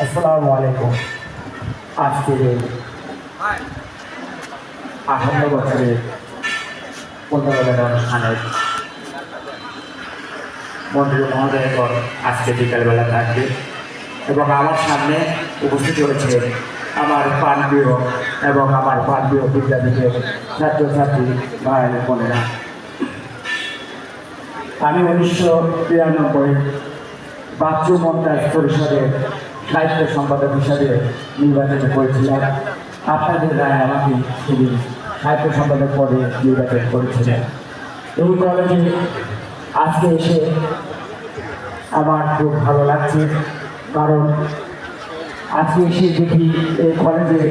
আসসালামু আলাইকুম। আজকের এই 58 বছরের 15 দিনের অনুষ্ঠানের মন্ত্রী মহোদয়গণ আজকে বিকালবেলা থাকবে এবং আমার সামনে উপস্থিত হয়েছে আমার প্রাণপ্রিয় এবং আমার প্রাণপ্রিয় বিদ্যাপীঠের ছাত্রছাত্রী ভাই বোনেরা। আমি 1993 বাচ্চু মন্ত্রাজ পরিষদের সাহিত্য সম্পাদক হিসাবে নির্বাচিত করেছিলাম। আপনাদের রায় আমাকে সেদিন সাহিত্য সম্পাদক পদে নির্বাচন করেছিলেন। এই কলেজে আজকে এসে আমার খুব ভালো লাগছে, কারণ আজকে এসে দেখি এই কলেজে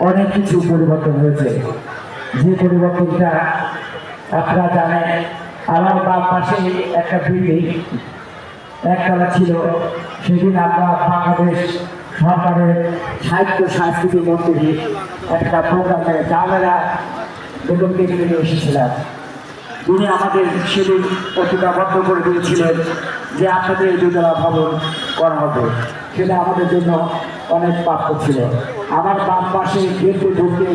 অনেক কিছু পরিবর্তন হয়েছে। যে পরিবর্তনটা আপনারা জানেন, আমার বাম পাশে একটা বিল্ডিং একতলা ছিল। সেদিন আমরা বাংলাদেশ সরকারের সাহিত্য সাংস্কৃতিক মন্ত্রী একটা প্রোগ্রামে জামেরা বেগমকে নিয়ে এসেছিলাম। তিনি আমাদের সেদিন প্রতিজ্ঞাবদ্ধ করে দিয়েছিলেন যে আপনাদের এই দুতলা ভবন করা হবে। সেটা আমাদের জন্য অনেক প্রাপ্য ছিল। আমার বাম পাশে গেটে ঢুকে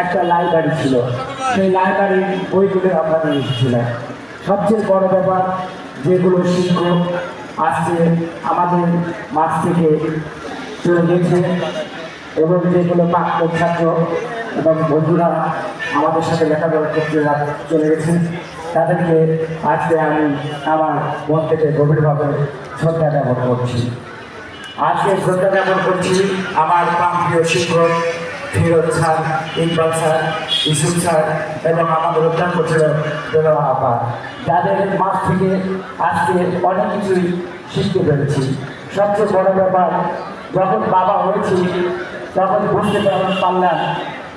একটা লাইব্রেরি ছিল, সেই লাইব্রেরির বইগুলো আমরা নিয়ে এসেছিলাম। সবচেয়ে বড় ব্যাপার, যেগুলো শিক্ষক আজকে আমাদের মাঠ থেকে চলে গেছে এবং যেগুলো প্রাক্তন ছাত্র এবং বন্ধুরা আমাদের সাথে লেখাপড়া করতে চলে গেছে, তাদেরকে আজকে আমি আমার মন থেকে গভীরভাবে শ্রদ্ধা জ্ঞাপন করছি। আজকে শ্রদ্ধা জ্ঞাপন করছি আমার প্রান্তীয় শিক্ষক Firoz sir, Iqbal sir, Yusuf sir এবং আমাদের অধ্যক্ষ ছিল বেলা আপা, যাদের মাঠ থেকে আজকে অনেক কিছুই শিখতে পেরেছি। সবচেয়ে বড় ব্যাপার, যখন বাবা হয়েছি তখন বুঝতে পারলাম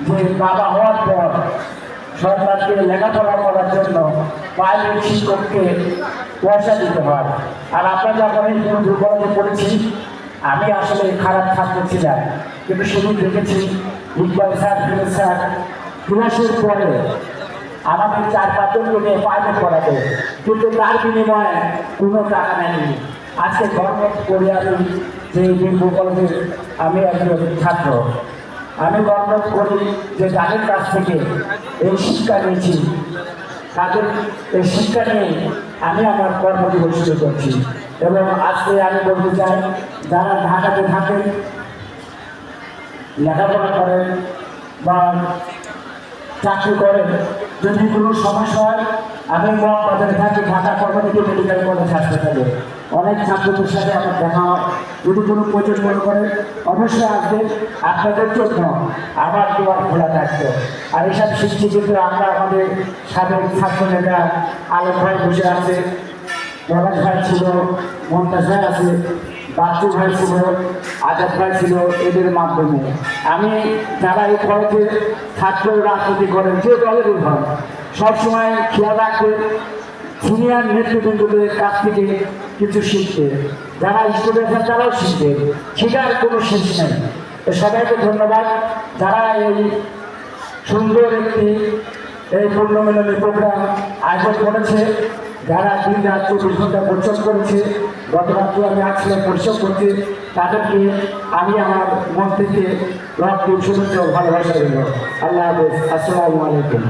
যে বাবা হওয়ার পর সরকারকে লেখাপড়া করার জন্য প্রাইভেট শিক্ষককে পয়সা দিতে হয়। আর আমরা যখন এই দুর্বলতা পড়েছি, আমি আসলে খারাপ ছাত্র ছিলাম, কিন্তু সেদিন দেখেছি ইকবাল স্যার, ফিরোজ স্যার ক্লাসের পরে আমাদের 4-5 জনকে নিয়ে প্রাইভেট করাতে, কিন্তু তার বিনিময়ে কোনো টাকা নেয়নি। আজকে গর্ব করি আমি যে বিন্দু কলেজের আমি একজন ছাত্র। আমি গর্ব করি যে যাদের কাছ থেকে এই শিক্ষা নিয়েছি, তাদের এই শিক্ষা নিয়ে আমি আমার কর্মজীবন শুরু করছি। এবং আজকে আমি বলতে চাই, যারা ঢাকাতে থাকেন, লেখাপড়া করেন বা চাকরি করেন, যদি কোনো সমস্যা হয়, আমি মহাবাজারে থাকি, ঢাকা কর্মনীতি মেডিকেল কলেজ হাসপাতালে অনেক ছাত্রদের সাথে আমার দেখা হয়। যদি কোনো প্রয়োজন মনে করেন, অবশ্যই আসবেন। আপনাদের জন্য আমার দুয়ার খোলা থাকতো। আর এসব শিখছি, কিন্তু আমরা আমাদের সাবেক ছাত্র নেতা আলম ভাই বসে আছে, পলাশ ভাই ছিল, মমতাজ ভাই আছে, বাচ্চু ভাই ছিল, আজাদ ভাই ছিল। এদের মাধ্যমে আমি, যারা এই কলেজে ছাত্র রাজনীতি করেন, যে দলেরই হন, সবসময় খেয়াল রাখবে সিনিয়র নেতৃবৃন্দদের কাছ থেকে কিছু শিখতে। যারা স্টুডেন্ট আছে তারাও শিখবে, শেখার কোনো শেষ নেই। সবাইকে ধন্যবাদ যারা এই সুন্দর একটি এই পূর্ণমিলনী প্রোগ্রাম আয়োজন করেছে, যারা দিন রাত 24 ঘন্টা পরিশ্রম করেছে। গতরাত্রে আমি আসলাম পরিশ্রম করতে, তাদেরকে আমি আমার মন থেকে রক্ত শুভেচ্ছা ও ভালোবাসা দিল। আল্লাহ হাফেজ। আসসালামু আলাইকুম।